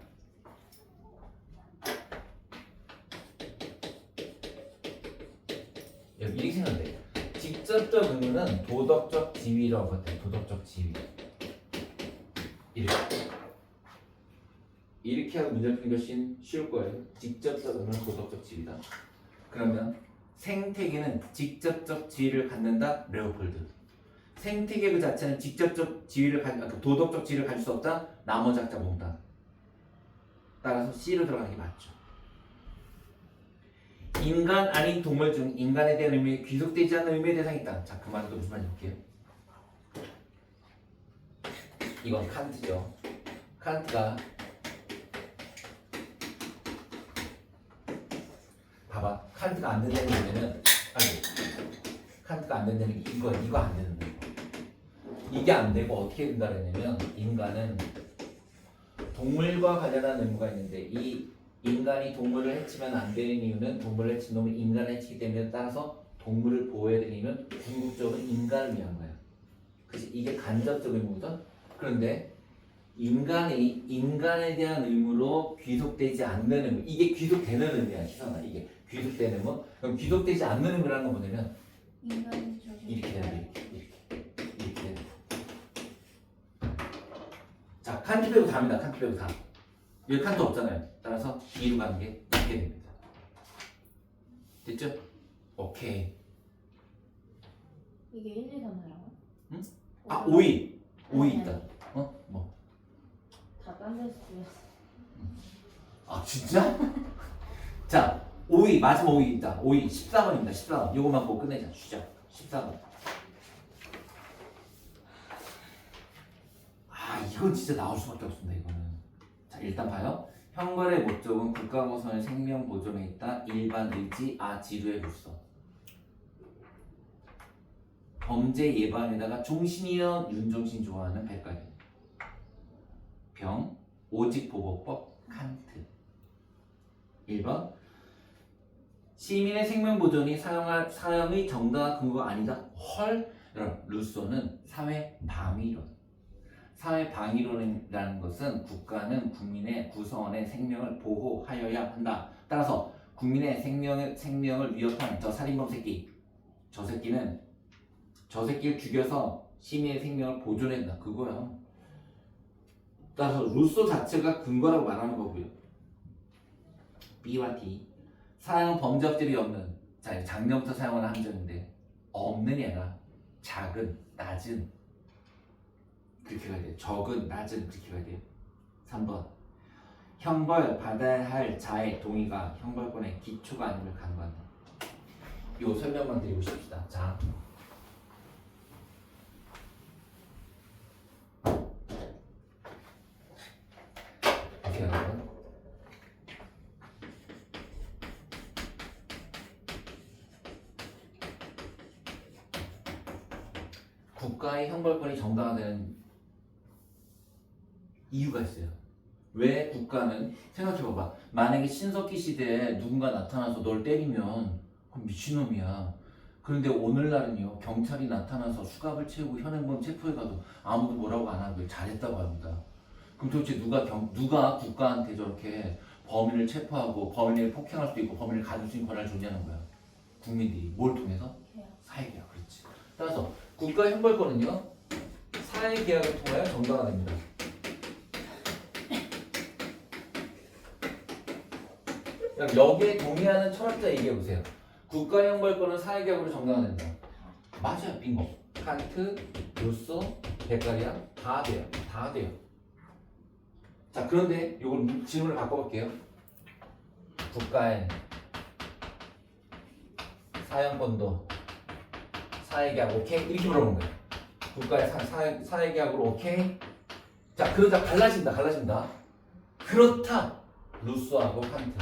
이렇게 생각해야 돼요. 직접적 의무는 도덕적 지위라고 봤대요. 도덕적 지위. 이렇게 하고 문제 푸는 것이 쉬울 거예요. 직접적 의무는 도덕적 지위다. 그러면 생태계는 직접적 지위를 갖는다. 레오폴드. 생태계 그 자체는 직접적 지위를 도덕적 지위를 가질 수 없다. 나머지 학자 몽땅. 따라서 C로 들어가는 게 맞죠. 인간 아닌 동물 중 인간에 대한 의미에 귀속되지 않는 의미의 대상이 있다. 자, 그 말은 또 무슨 말인지 볼게요. 이건 칸트죠. 칸트가 봐봐. 칸트가 안 된다는 얘기는 칸트가 안 된다는 게 이거 안 되는 거예요. 이게 안 되고 어떻게 된다 그랬냐면 인간은 동물과 관련한 의무가 있는데 이 인간이 동물을 해치면 안 되는 이유는 동물을 해친 놈은 인간을 해치기 때문에 따라서 동물을 보호해야 되는 이유는 궁극적으로 인간을 위한 거야. 그치? 이게 간접적 의무거든. 그런데 인간이 인간에 대한 의무로 귀속되지 않는 의무, 이게 귀속되는 의무야. 희선아, 이게 귀속되는 의무. 그럼 귀속되지 않는 의무라는 건 뭐냐면 이렇게 돼야 돼. 이렇게 돼야 돼. 자, 칸트 빼고 다입니다. 칸트 빼고 다. 여기 칸트 없잖아요. 따라서 B로 가는 게 맞게 됩니다. 됐죠? 오케이. 이게 1, 2, 3이라고? 응? 아, 5위. 5위 있다. 뭐? 다 딴 데서 들렸어. 아, 진짜? 자, 5위. 마지막 5위 있다. 5위. 14번입니다. 14번. 요것만 보고 끝내자. 쉬자. 14번. 아, 이건 진짜 나올 수밖에 없습니다. 이거는. 자, 일단 봐요. 형벌의 목적은 국가고선의 생명 보존에 있다. 일반 의지, 지루의 불서. 범죄 예방에다가 종신이연 윤종신 좋아하는 백가리. 병 오직보호법 칸트. 1번 시민의 생명 보존이 사형의 정당한 근거가 아니다. 헐. 여러분 루소는 사회 방위론. 사회 방위론이라는 것은 국가는 국민의 구성원의 생명을 보호하여야 한다. 따라서 국민의 생명을 위협한 저 살인범 새끼, 저 새끼를 죽여서 시민의 생명을 보존해야 된다. 그거야. 따라서 루소 자체가 근거라고 말하는 거고요. B와 D. 사형은 범죄 적절이 없는, 자 작년부터 사용하는 함정인데 없는 애가 작은, 낮은 그렇게 가야 돼요. 적은, 낮은 그렇게 가야 돼요. 3번 형벌 받아야 할 자의 동의가 형벌권의 기초가 아님을 간과한다. 요 설명만 드리고 싶습니다. 자, 보세요 여러분. 국가의 형벌권이 정당화되는 이유가 있어요. 왜 국가는 생각해봐봐. 만약에 신석기 시대에 누군가 나타나서 널 때리면 그럼 미친놈이야. 그런데 오늘날은요 경찰이 나타나서 수갑을 채우고 현행범 체포해가도 아무도 뭐라고 안 하고 잘했다고 합니다. 그럼 도대체 누가 국가한테 저렇게 범인을 체포하고 범인을 폭행할 수도 있고 범인을 가둘 수 있는 권한을 존재하는 거야? 국민들이. 뭘 통해서? 사회계약. 그렇지. 따라서 국가 형벌권은요 사회계약을 통하여 정당화됩니다. 여기에 동의하는 철학자 얘기해보세요. 국가 형벌권은 사회계약으로 정당화된다. 맞아요. 빙고. 칸트, 루소, 베카리아 다 돼요. 다 돼요. 자 그런데 이걸 질문을 바꿔볼게요. 국가의 사형권도 사회계약 오케이? 이렇게 물어보는 거예요. 국가의 사회계약으로 오케이? 자 그러자 갈라진다. 그렇다. 루소하고 칸트.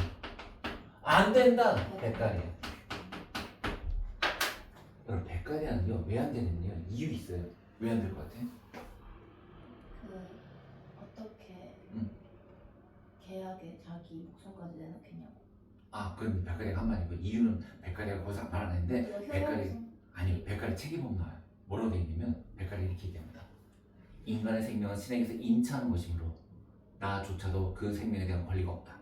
안 된다. 베카리아. 여러분 베카리아는요 왜 안 되느냐 이유 있어요. 왜 안 될 것 같아? 어떻게 계약에 자기 목숨까지 내놓겠냐고. 아 그럼 베카리아가 한 말이고 이유는 베카리아가 거기서 말 안 했는데 베카리 책임없 나와요. 뭐라고 되어 있냐면 베카리 이렇게 얘기합니다. 인간의 생명은 신에게서 인차하는 것이므로 나조차도 그 생명에 대한 권리가 없다.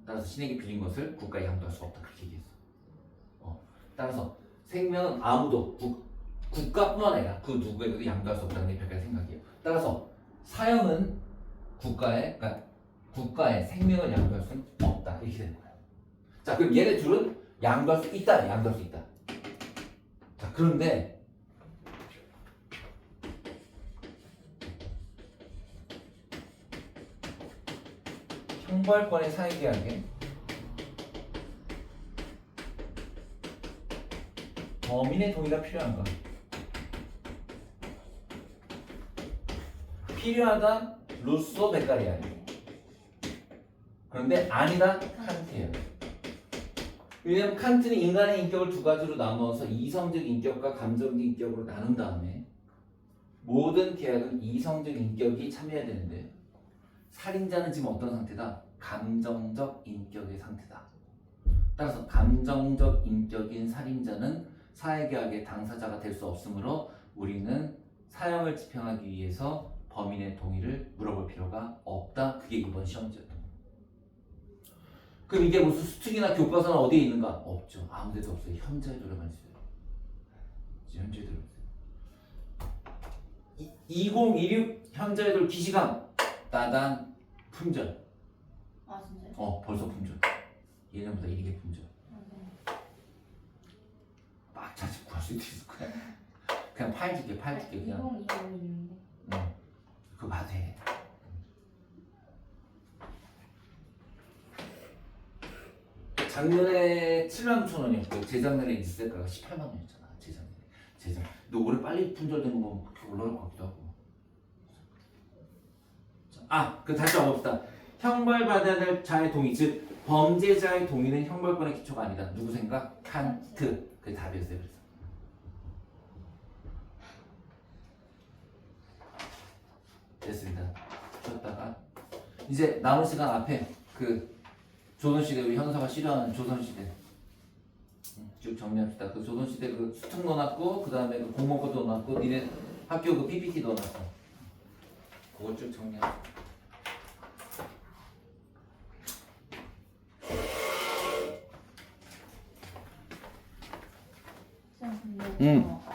따라서 신에게 빌린 것을 국가에 양도할 수 없다. 그렇게 얘기했어. 따라서 생명은 아무도 국가뿐만 아니라 그 누구에게도 양도할 수 없다는 게 베카리 생각이에요. 따라서 사형은 국가의 생명을 양도할 수는 없다. 이렇게 되는 거예요. 자 그럼 얘네 둘은 양도할 수 있다. 양도할 수 있다. 자 그런데 형벌권의 사회계약에 범인의 동의가 필요한가? 필요하다. 루소 베카리아. 그런데 아니다. 칸트예요. 왜냐하면 칸트는 인간의 인격을 두 가지로 나누어서 이성적 인격과 감정적 인격으로 나눈 다음에 모든 계약은 이성적 인격이 참여해야 되는데 살인자는 지금 어떤 상태다? 감정적 인격의 상태다. 따라서 감정적 인격인 살인자는 사회계약의 당사자가 될 수 없으므로 우리는 사형을 집행하기 위해서 범인의 동의를 물어볼 필요가 없다. 그게 이번 시험지였던 거예요. 그럼 이게 무슨 수특이나 교과서는 어디에 있는가? 없죠. 아무 데도 없어요. 현자에도만 있어요. 현자에도 있어요. 2016 현자에도 기시감 따단 품절. 아 진짜요? 벌써 품절. 예년보다 이게 품절. 막 자주 구할 수도 있을 거야. 그냥 파일 줄게 그냥. 2020. 그거 봐도 돼. 작년에 79,000원이었고 재작년에 뉴스세가가 18만 원이었잖아. 재작년에. 근데 올해 빨리 품절되는 거 그렇게 올라갈 것 같기도 하고. 그 다시 한번 봅시다. 형벌받아야 될 자의 동의, 즉 범죄자의 동의는 형벌권의 기초가 아니다. 누구 생각? 칸트. 그게 답이었어요. 그래서 됐습니다. 쉬었다가 이제 남은 시간 앞에 그 조선시대 우리 현서가 싫어하는 조선시대 쭉 정리합시다. 그 조선시대 그 수특 넣어놨고 그 다음에 그 공모고 넣어놨고 니네 학교 그 PPT 넣어놨어. 그거 쭉 정리합시다. 쌤 근데 저